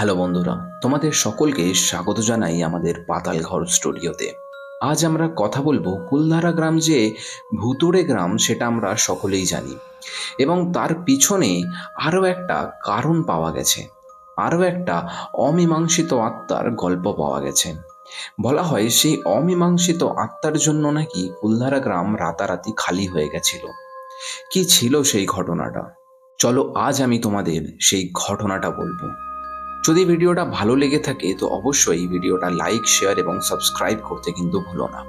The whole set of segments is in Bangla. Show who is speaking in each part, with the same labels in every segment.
Speaker 1: হ্যালো বন্ধুরা, তোমাদের সকলকে স্বাগত জানাই আমাদের পাতালঘর স্টুডিওতে। আজ আমরা কথা বলবো কুলধারা গ্রাম যে ভুতুড়ে গ্রাম সেটা আমরা সকলেই জানি, এবং তার পিছনে আরও একটা কারণ পাওয়া গেছে, আরও একটা অমীমাংসিত আত্মার গল্প পাওয়া গেছে। বলা হয় সেই অমীমাংসিত আত্মার জন্য নাকি কুলধারা গ্রাম রাতারাতি খালি হয়ে গেছিল। কি ছিল সেই ঘটনাটা? চলো আজ আমি তোমাদের সেই ঘটনাটা বলবো। যদি ভিডিওটা ভালো লেগে থাকে তো অবশ্যই ভিডিওটা লাইক, শেয়ার এবং সাবস্ক্রাইব করতে কিন্তু ভুলো না।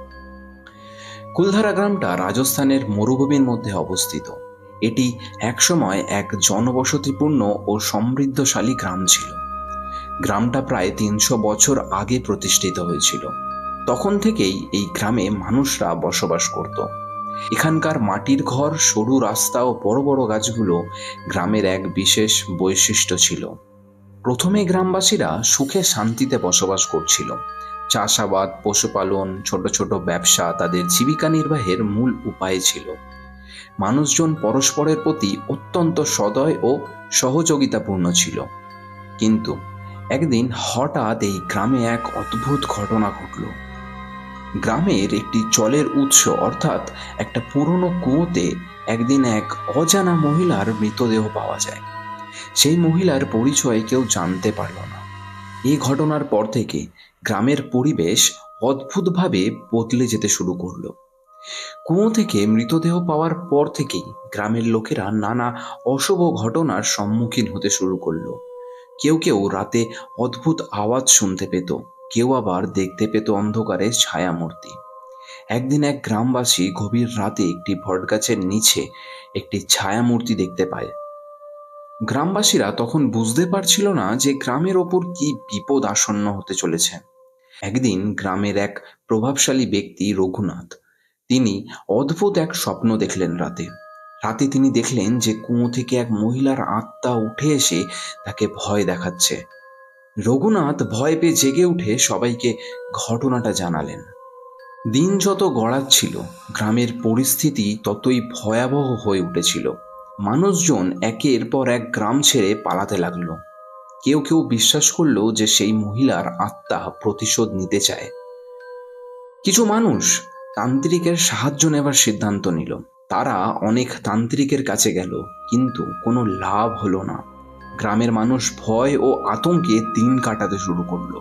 Speaker 1: কুলধারা গ্রামটা রাজস্থানের মরুভূমির মধ্যে অবস্থিত। এটি একসময় এক জনবসতিপূর্ণ ও সমৃদ্ধশালী গ্রাম ছিল। গ্রামটা প্রায় ৩০০ বছর আগে প্রতিষ্ঠিত হয়েছিল। তখন থেকেই এই গ্রামে মানুষরা বসবাস করত। এখানকার মাটির ঘর, সরু রাস্তা ও বড় বড় গাছগুলো গ্রামের এক বিশেষ বৈশিষ্ট্য ছিল। প্রথমে গ্রামবাসীরা সুখে শান্তিতে বসবাস করছিল। চাষাবাদ, পশুপালন, ছোট ছোট ব্যবসা তাদের জীবিকা নির্বাহের মূল উপায় ছিল। মানুষজন পরস্পরের প্রতি অত্যন্ত সদয় ও সহযোগিতাপূর্ণ ছিল। কিন্তু একদিন হঠাৎ এই গ্রামে এক অদ্ভুত ঘটনা ঘটল। গ্রামের একটি জলের উৎস অর্থাৎ একটা পুরনো কুয়োতে একদিন এক অজানা মহিলার মৃতদেহ পাওয়া যায়। সেই মহিলার পরিচয় কেউ জানতে পারল না। এই ঘটনার পর থেকে গ্রামের পরিবেশ অদ্ভুতভাবে বদলে যেতে শুরু করলো। কুয়ো থেকে মৃতদেহ পাওয়ার পর থেকেই গ্রামের লোকেরা নানা অশুভ ঘটনার সম্মুখীন হতে শুরু করলো। কেউ কেউ রাতে অদ্ভুত আওয়াজ শুনতে পেত, কেউ আবার দেখতে পেত অন্ধকারে ছায়ামূর্তি। একদিন এক গ্রামবাসী গভীর রাতে একটি বটগাছের নিচে একটি ছায়ামূর্তি দেখতে পায়। গ্রামবাসীরা তখন বুঝতে পারছিল না যে গ্রামের ওপর কি বিপদ আসন্ন হতে চলেছে। একদিন গ্রামের এক প্রভাবশালী ব্যক্তি রঘুনাথ, তিনি অদ্ভুত এক স্বপ্ন দেখলেন। রাতে রাতে তিনি দেখলেন যে কুয়ো থেকে এক মহিলার আত্মা উঠে এসে তাকে ভয় দেখাচ্ছে। রঘুনাথ ভয় পেয়ে জেগে উঠে সবাইকে ঘটনাটা জানালেন। দিন যত গড়াচ্ছিল গ্রামের পরিস্থিতি ততই ভয়াবহ হয়ে উঠেছিল। মানুষজন একের পর এক গ্রাম ছেড়ে পালাতে লাগলো। কেউ কেউ বিশ্বাস করলো যে সেই মহিলার আত্মা প্রতিশোধ নিতে চায়। কিছু মানুষ তান্ত্রিকের সাহায্য নেবার সিদ্ধান্ত নিল। তারা অনেক তান্ত্রিকের কাছে গেল, কিন্তু কোনো লাভ হলো না। গ্রামের মানুষ ভয় ও আতঙ্কে দিন কাটাতে শুরু করলো।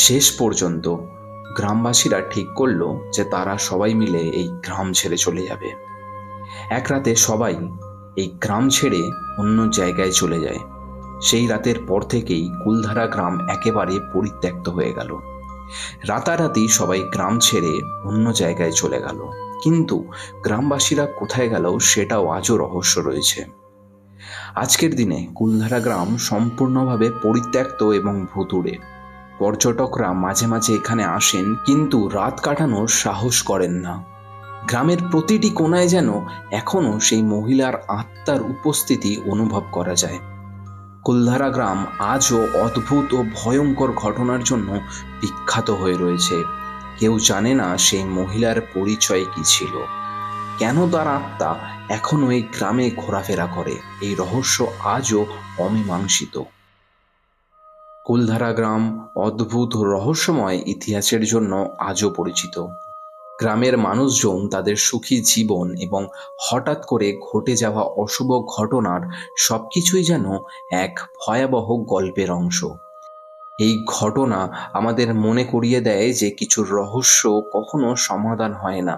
Speaker 1: শেষ পর্যন্ত গ্রামবাসীরা ঠিক করলো যে তারা সবাই মিলে এই গ্রাম ছেড়ে চলে যাবে। এক রাতে সবাই এই গ্রাম ছেড়ে অন্য জায়গায় চলে যায়। সেই রাতের পর থেকেই কুলধারা গ্রাম একেবারে পরিত্যক্ত হয়ে গেল। রাতারাতি সবাই গ্রাম ছেড়ে অন্য জায়গায় চলে গেল, কিন্তু গ্রামবাসীরা কোথায় গেল সেটাও আজও রহস্য রয়েছে। আজকের দিনে কুলধারা গ্রাম সম্পূর্ণভাবে পরিত্যক্ত এবং ভুতুড়ে। পর্যটকরা মাঝে মাঝে এখানে আসেন, কিন্তু রাত কাটানোর সাহস করেন না। গ্রামের প্রতিটি কোণায় যেন এখনো সেই মহিলার আত্মার উপস্থিতি অনুভব করা যায়। কুলধারা গ্রাম আজও অদ্ভুত ও ভয়ঙ্কর ঘটনার জন্য বিখ্যাত হয়ে রয়েছে। কেউ জানে না সেই মহিলার পরিচয় কি ছিল, কেন তার আত্মা এখনো এই গ্রামে ঘোরাফেরা করে। এই রহস্য আজও অমীমাংসিত। কুলধারা গ্রাম অদ্ভুত রহস্যময় ইতিহাসের জন্য আজও পরিচিত। গ্রামের মানুষজন তাদের সুখী জীবন এবং হঠাৎ করে ঘটে যাওয়া অশুভ ঘটনার সবকিছুই যেন এক ভয়াবহ গল্পের অংশ। এই ঘটনা আমাদের মনে করিয়ে দেয় যে কিছু রহস্য কখনো সমাধান হয় না,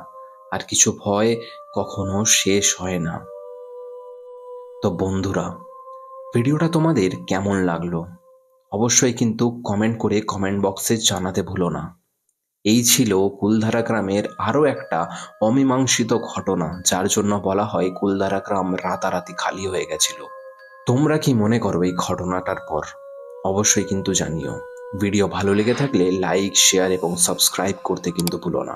Speaker 1: আর কিছু ভয় কখনো শেষ হয় না। তো বন্ধুরা, ভিডিওটা তোমাদের কেমন লাগলো অবশ্যই কিন্তু কমেন্ট করে কমেন্ট বক্সে জানাতে ভুলো না। এই ছিল কুলধারা গ্রামের আরও একটা অমীমাংসিত ঘটনা, যার জন্য বলা হয় কুলধারা গ্রাম রাতারাতি খালি হয়ে গেছিল। তোমরা কি মনে করো এই ঘটনাটার পর? অবশ্যই কিন্তু জানিও। ভিডিও ভালো লেগে থাকলে লাইক, শেয়ার এবং সাবস্ক্রাইব করতে কিন্তু ভুলো না।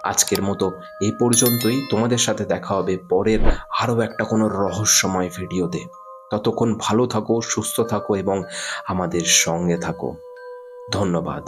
Speaker 1: আজকের মতো এই পর্যন্তই। তোমাদের সাথে দেখা হবে পরের আরও একটা কোনো রহস্যময় ভিডিওতে। ততক্ষণ ভালো থাকো, সুস্থ থাকো এবং আমাদের সঙ্গে থাকো। ধন্যবাদ।